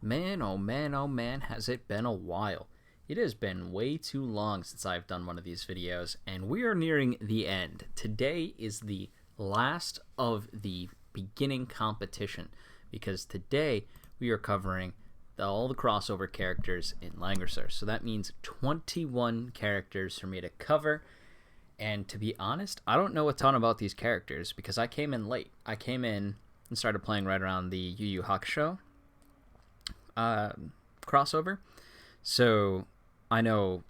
Man, oh man, oh man, has it been a while. It has been way too long since I've done one of these videos, and we are nearing the end. Today is the last of the beginning competition, because today we are covering all the crossover characters in Langrisser. So that means 21 characters for me to cover, and to be honest, I don't know a ton about these characters, because I came in late. I came in and started playing right around the Yu Yu Hakusho crossover, so I know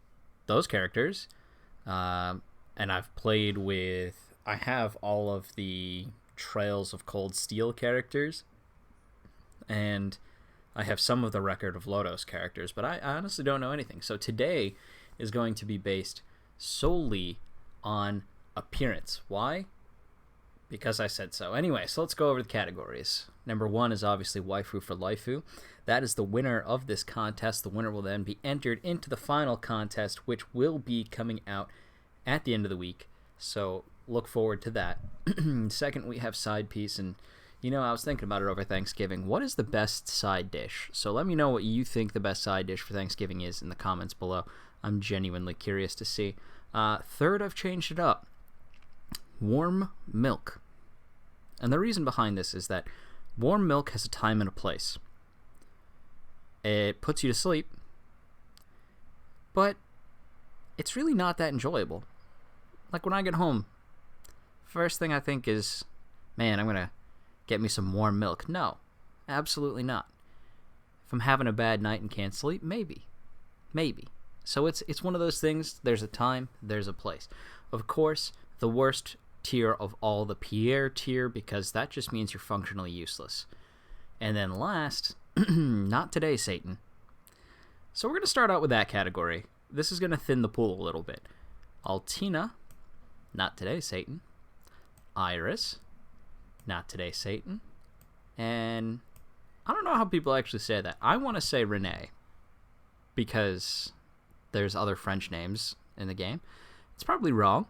those characters, and I have all of the Trails of Cold Steel characters, and I have some of the Record of Lodos characters, but I honestly don't know anything. So today is going to be based solely on appearance. Why? Because I said so. Anyway, so let's go over the categories. Number 1 is obviously Waifu for Laifu. That is the winner of this contest. The winner will then be entered into the final contest, which will be coming out at the end of the week. So look forward to that. Second, we have side piece. And, I was thinking about it over Thanksgiving. What is the best side dish? So let me know what you think the best side dish for Thanksgiving is in the comments below. I'm genuinely curious to see. Third, I've changed it up. Warm milk. And the reason behind this is that warm milk has a time and a place. It puts you to sleep, but it's really not that enjoyable. Like when I get home, first thing I think is, man, I'm going to get me some warm milk. No, absolutely not. If I'm having a bad night and can't sleep, maybe. So it's one of those things, there's a time, there's a place. Of course, the worst tier of all, the Pierre tier, because that just means you're functionally useless. And then last, not today, Satan. So we're going to start out with that category. This is going to thin the pool a little bit. Altina, not today, Satan. Iris, not today, Satan. And I don't know how people actually say that. I want to say Renee, because there's other French names in the game. It's probably wrong.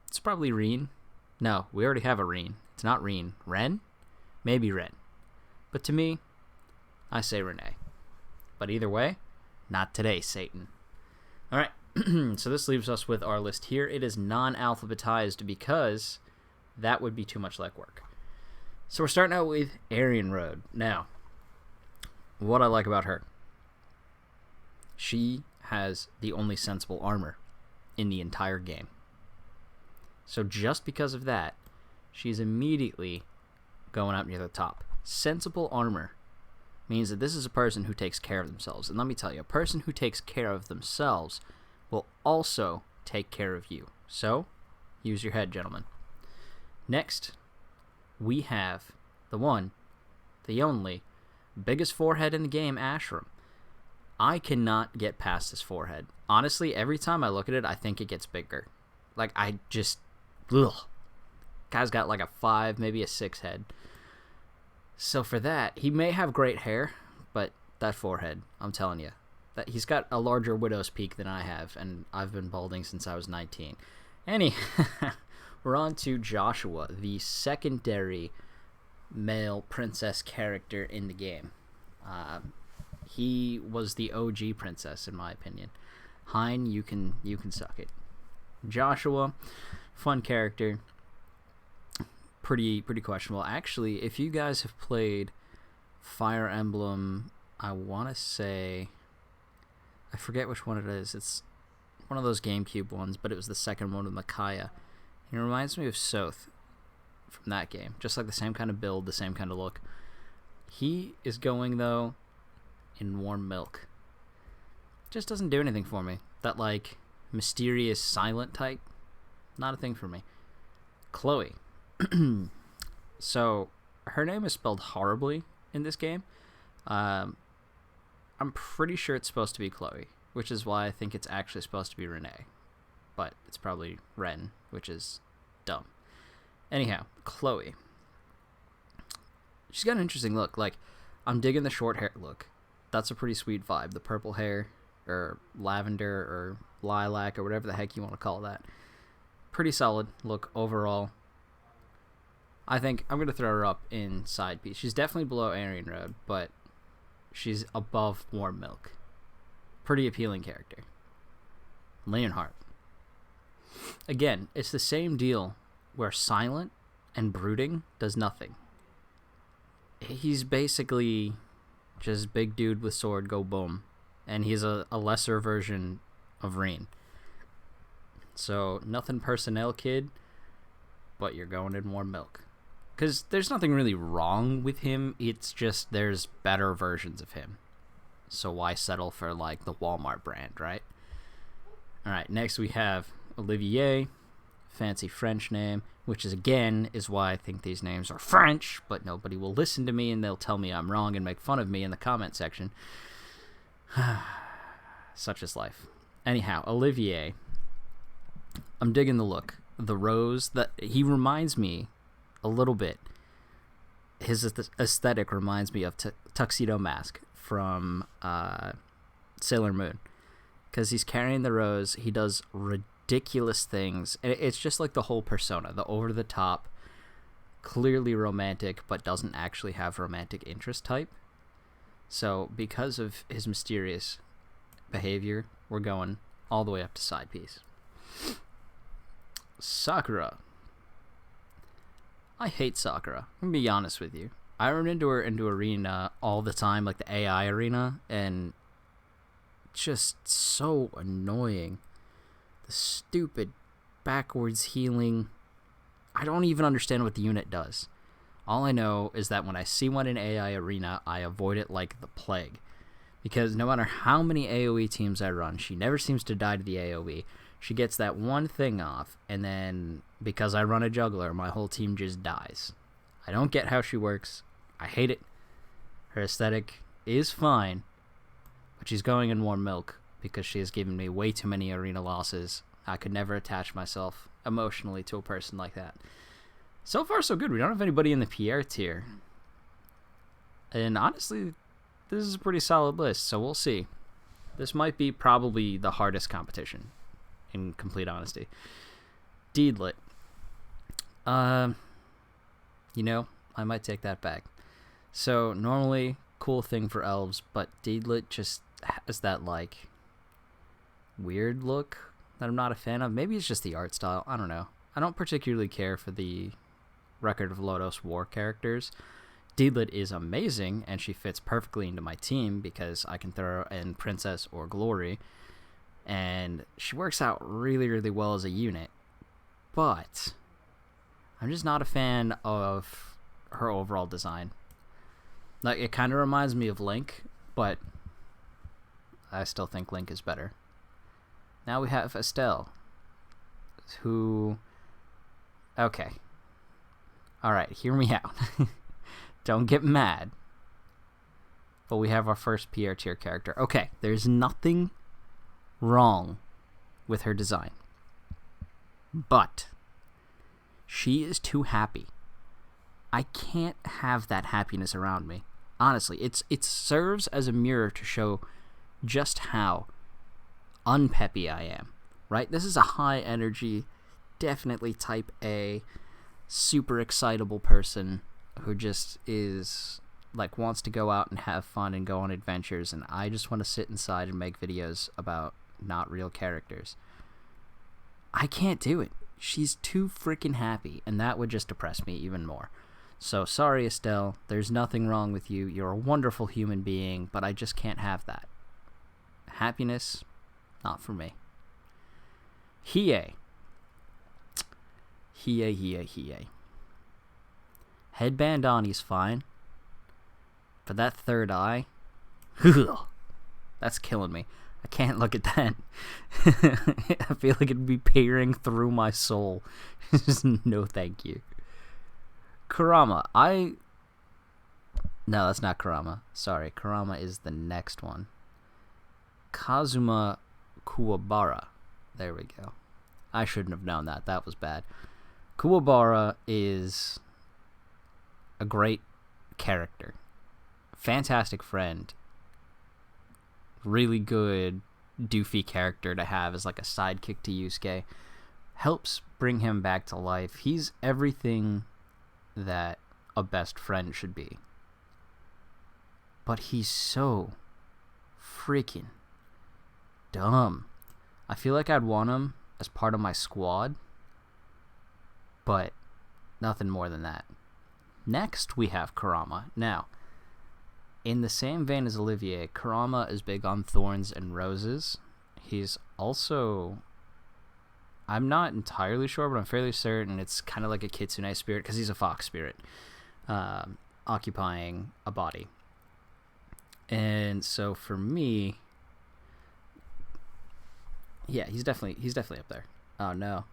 It's probably Reen. No, we already have a Reen. It's not Reen. Ren? Maybe Ren. But to me, I say Renee. But either way, not today, Satan. Alright, so this leaves us with our list here. It is non-alphabetized because that would be too much legwork. So we're starting out with Aryan Road. Now, what I like about her. She has the only sensible armor in the entire game. So just because of that, she's immediately going up near the top. Sensible armor means that this is a person who takes care of themselves. And let me tell you, a person who takes care of themselves will also take care of you. So, use your head, gentlemen. Next, we have the one, the only, biggest forehead in the game, Ashram. I cannot get past his forehead. Honestly, every time I look at it, I think it gets bigger. Like, ugh. Guy's got like a 5, maybe a 6 head. So for that, he may have great hair, but that forehead, I'm telling you, that he's got a larger widow's peak than I have, and I've been balding since I was 19. We're on to Joshua, the secondary male princess character in the game. He was the OG princess, in my opinion. Hein, you can suck it. Joshua, fun character. Pretty questionable. Actually, if you guys have played Fire Emblem, I want to say, I forget which one it is. It's one of those GameCube ones, but it was the second one with Micaiah. He reminds me of Soth from that game. Just like the same kind of build, the same kind of look. He is going, though, in warm milk. Just doesn't do anything for me. That, like, mysterious silent type, not a thing for me. Chloe. So her name is spelled horribly in this game. I'm pretty sure it's supposed to be Chloe, which is why I think it's actually supposed to be Renee, but it's probably Ren, which is dumb. Anyhow, Chloe, she's got an interesting look. Like, I'm digging the short hair look. That's a pretty sweet vibe. The purple hair, or lavender, or lilac, or whatever the heck you want to call that. Pretty solid look overall. I think I'm going to throw her up in side piece. She's definitely below Aryan Road, but she's above warm milk. Pretty appealing character. Leonhardt. Again, it's the same deal where silent and brooding does nothing. He's basically just big dude with sword, go boom. And he's a lesser version of Reen. So, nothing personnel, kid, but you're going in more milk. Because there's nothing really wrong with him, it's just there's better versions of him. So why settle for, like, the Walmart brand, right? Alright, next we have Olivier, fancy French name, which is, again, is why I think these names are French, but nobody will listen to me and they'll tell me I'm wrong and make fun of me in the comment section. Such is life. Anyhow, Olivier, I'm digging the look. The rose, that he reminds me a little bit. His aesthetic reminds me of Tuxedo Mask from Sailor Moon. Because he's carrying the rose, he does ridiculous things. And it's just like the whole persona, the over-the-top, clearly romantic, but doesn't actually have romantic interest type. So, because of his mysterious behavior, we're going all the way up to side piece. Sakura. I hate Sakura. I'm gonna be honest with you. I run into her into arena all the time, like the AI arena, and just so annoying. The stupid backwards healing. I don't even understand what the unit does. All I know is that when I see one in AI arena, I avoid it like the plague. Because no matter how many AoE teams I run, she never seems to die to the AoE. She gets that one thing off, and then, because I run a juggler, my whole team just dies. I don't get how she works. I hate it. Her aesthetic is fine, but she's going in warm milk because she has given me way too many arena losses. I could never attach myself emotionally to a person like that. So far, so good. We don't have anybody in the Pierre tier. And honestly, this is a pretty solid list, so we'll see. This might be probably the hardest competition, in complete honesty. Deedlit. You know, I might take that back. So, normally, cool thing for elves, but Deedlit just has that, like, weird look that I'm not a fan of. Maybe it's just the art style. I don't know. I don't particularly care for the Record of Lodos War characters. Deedlit is amazing, and she fits perfectly into my team because I can throw in Princess or Glory, and she works out really, really well as a unit. But I'm just not a fan of her overall design. Like, it kind of reminds me of Link, but I still think Link is better. Now we have Estelle, who... Okay. Alright, hear me out. Don't get mad. But we have our first PR tier character. Okay, there's nothing wrong with her design. But she is too happy. I can't have that happiness around me. Honestly, it serves as a mirror to show just how unpeppy I am. Right? This is a high energy, definitely type A, super excitable person who just is, like, wants to go out and have fun and go on adventures, and I just want to sit inside and make videos about not real characters. I can't do it. She's too freaking happy, and that would just depress me even more. So, sorry, Estelle, there's nothing wrong with you. You're a wonderful human being, but I just can't have that. Happiness, not for me. Hiei. Hiei. Headband on, he's fine. But that third eye, that's killing me. I can't look at that. I feel like it'd be peering through my soul. Just no thank you. Kurama, No, that's not Kurama. Sorry, Kurama is the next one. Kazuma Kuwabara. There we go. I shouldn't have known that. That was bad. Kuwabara is a great character. Fantastic friend. Really good doofy character to have as like a sidekick to Yusuke. Helps bring him back to life. He's everything that a best friend should be. but he's so freaking dumb. I feel like I'd want him as part of my squad, but nothing more than that. Next, we have Kurama. Now, in the same vein as Olivier, Kurama is big on thorns and roses. He's also, I'm not entirely sure, but I'm fairly certain it's kind of like a kitsune spirit, because he's a fox spirit, occupying a body. And so for me, yeah, he's definitely up there. Oh no,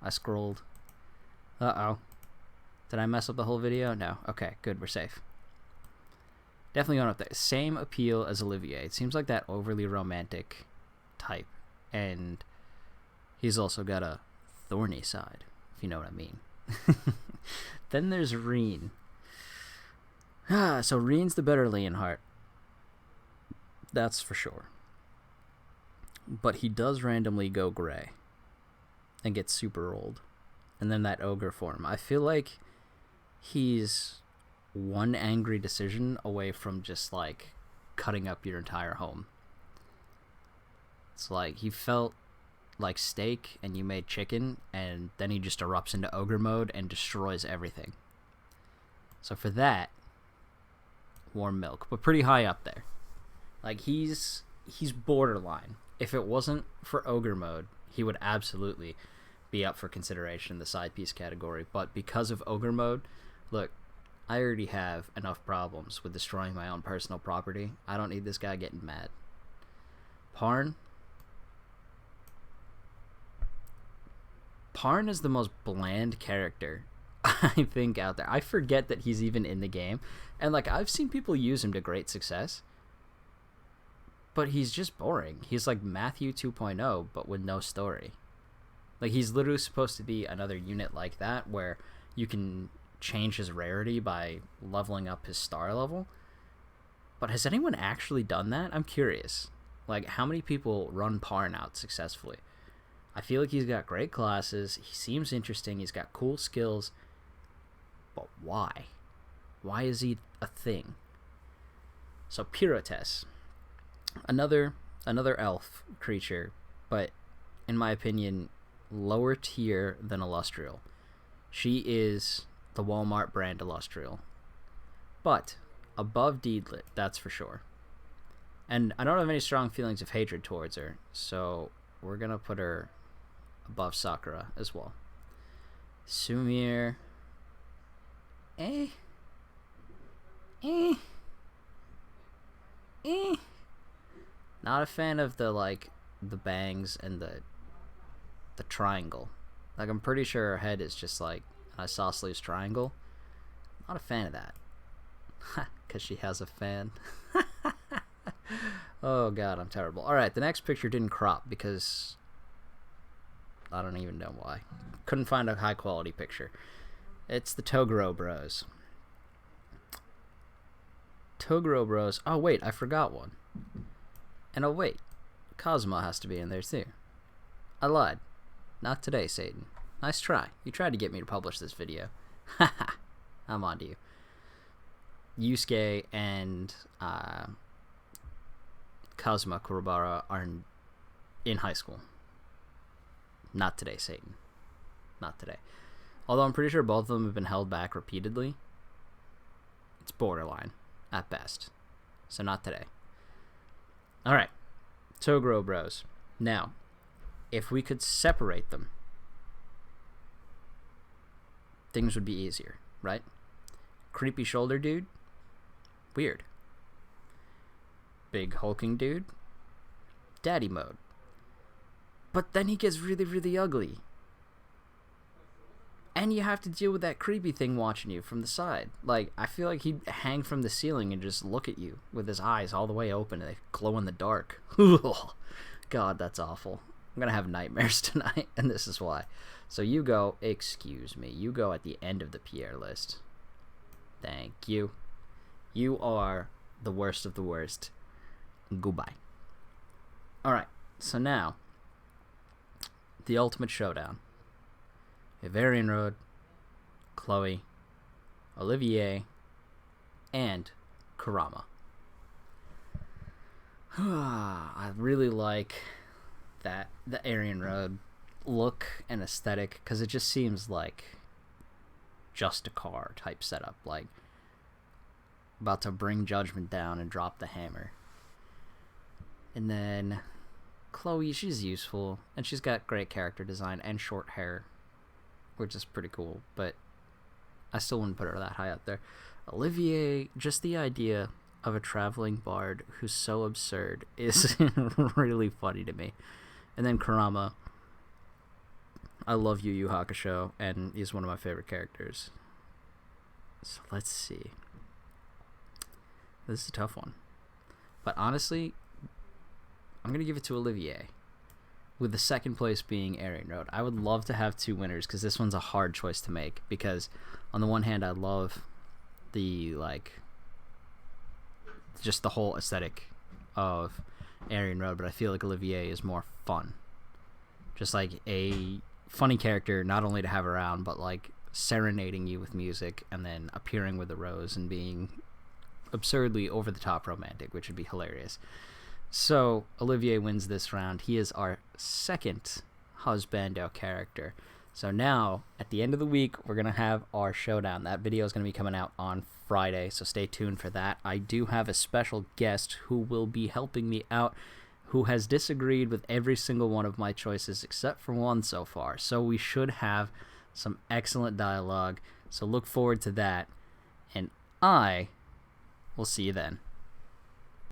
I scrolled. Uh-oh. Did I mess up the whole video? No. Okay, good, we're safe. Definitely going up there. Same appeal as Olivier. It seems like that overly romantic type. And he's also got a thorny side, if you know what I mean. Then there's Reen. So Reen's the better Leonhardt. That's for sure. But he does randomly go gray and get super old. And then that ogre form. I feel like he's one angry decision away from just like cutting up your entire home. It's like he felt like steak and you made chicken, and then he just erupts into ogre mode and destroys everything. So for that, warm milk, but pretty high up there. Like he's borderline. If it wasn't for ogre mode, he would absolutely be up for consideration in the side piece category. But because of ogre mode, look, I already have enough problems with destroying my own personal property. I don't need this guy getting mad. Parn is the most bland character I think out there. I forget that he's even in the game. And like I've seen people use him to great success. But he's just boring. He's like Matthew 2.0, but with no story. Like he's literally supposed to be another unit like that where you can change his rarity by leveling up his star level. But has anyone actually done that? I'm curious. Like how many people run Parn out successfully? I feel like he's got great classes. He seems interesting. He's got cool skills. But why? Why is he a thing? So Pyrotes. Another elf creature, but in my opinion, lower tier than Illustrial. She is the Walmart brand Illustrial, but above Deedlit, that's for sure. And I don't have any strong feelings of hatred towards her, so we're gonna put her above Sakura as well. Sumir, Not a fan of the bangs and the triangle. Like I'm pretty sure her head is just like an isosceles triangle. Not a fan of that. Because she has a fan. Oh god, I'm terrible. Alright, the next picture didn't crop because I don't even know why. Couldn't find a high quality picture. It's the Toguro Bros. Toguro Bros. Oh wait, I forgot one. And oh wait, Cosmo has to be in there too. I lied. Not today, Satan. Nice try. You tried to get me to publish this video. Haha. I'm on to you. Yusuke and Kazuma Kurobara are in high school. Not today, Satan. Not today. Although I'm pretty sure both of them have been held back repeatedly. It's borderline, at best. So not today. Alright. Toguro Bros. Now, if we could separate them, things would be easier, right? Creepy shoulder dude? Weird. Big hulking dude? Daddy mode. But then he gets really, really ugly. And you have to deal with that creepy thing watching you from the side. Like, I feel like he'd hang from the ceiling and just look at you with his eyes all the way open and they glow in the dark. God, that's awful. I'm gonna have nightmares tonight, and this is why. So you go, excuse me, you go at the end of the Pierre list. Thank you. You are the worst of the worst. Goodbye. Alright, so now, the ultimate showdown. Ivarian Road, Chloe, Olivier, and Kurama. I really like that the Aryan Road look and aesthetic because it just seems like just a car type setup, like about to bring judgment down and drop the hammer. And then Chloe, she's useful and she's got great character design and short hair, which is pretty cool, but I still wouldn't put her that high up there. Olivier, just the idea of a traveling bard who's so absurd is really funny to me. And then Kurama, I love Yu Yu Hakusho, and he's one of my favorite characters. So let's see. This is a tough one. But honestly, I'm going to give it to Olivier, with the second place being Aryan Road. I would love to have two winners, because this one's a hard choice to make, because on the one hand, I love the, like, just the whole aesthetic of Aryan Road, but I feel like Olivier is more fun. Just like a funny character, not only to have around, but like serenading you with music and then appearing with a rose and being absurdly over the top romantic, which would be hilarious. So Olivier wins this round. He is our second Husbando character. So now, at the end of the week, we're going to have our showdown. That video is going to be coming out on Friday, so stay tuned for that. I do have a special guest who will be helping me out, who has disagreed with every single one of my choices except for one so far. So we should have some excellent dialogue. So look forward to that, and I will see you then.